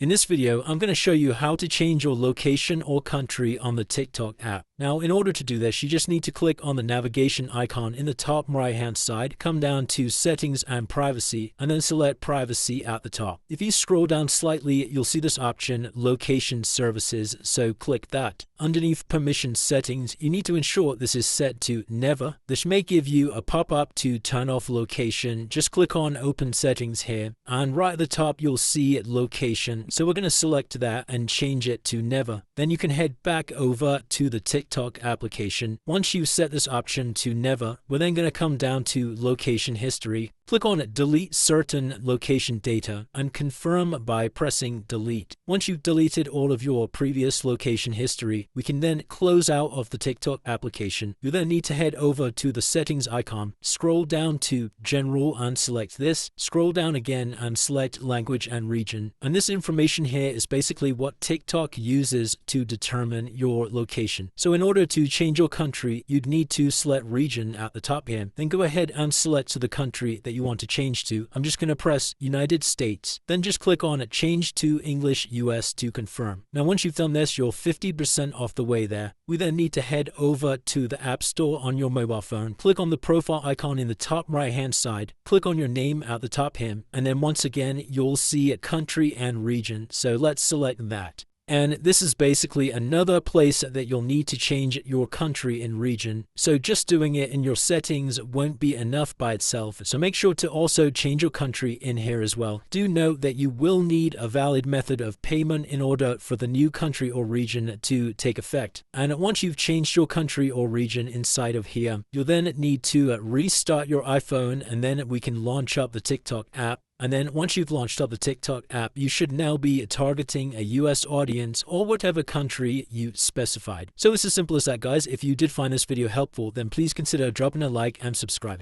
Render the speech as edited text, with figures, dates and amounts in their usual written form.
In this video, I'm going to show you how to change your location or country on the TikTok app. Now, in order to do this, you just need to click on the navigation icon in the top right-hand side, come down to Settings and Privacy, and then select Privacy at the top. If you scroll down slightly, you'll see this option, Location Services, so click that. Underneath Permission Settings, you need to ensure this is set to Never. This may give you a pop-up to turn off location. Just click on Open Settings here, and right at the top, you'll see Location. So we're going to select that and change it to Never. Then you can head back over to the TikTok application. Once you've set this option to Never, we're then going to come down to Location History. Click on Delete Certain Location Data and confirm by pressing Delete. Once you've deleted all of your previous location history, we can then close out of the TikTok application. You then need to head over to the settings icon, scroll down to General and select this, scroll down again and select Language and Region. And this information here is basically what TikTok uses to determine your location. So in order to change your country, you'd need to select Region at the top here. Then go ahead and select the country that you want to change to. I'm just going to press United States. Then just click on Change to English US to confirm. Now once you've done this, you're 50% off the way there. We then need to head over to the App Store on your mobile phone. Click on the profile icon in the top right hand side. Click on your name at the top here. And then once again, you'll see a country and region. So let's select that. And this is basically another place that you'll need to change your country and region. So just doing it in your settings won't be enough by itself. So make sure to also change your country in here as well. Do note that you will need a valid method of payment in order for the new country or region to take effect. And once you've changed your country or region inside of here, you'll then need to restart your iPhone, and then we can launch up the TikTok app. And then once you've launched up the TikTok app, you should now be targeting a US audience or whatever country you specified. So it's as simple as that, guys. If you did find this video helpful, then please consider dropping a like and subscribing.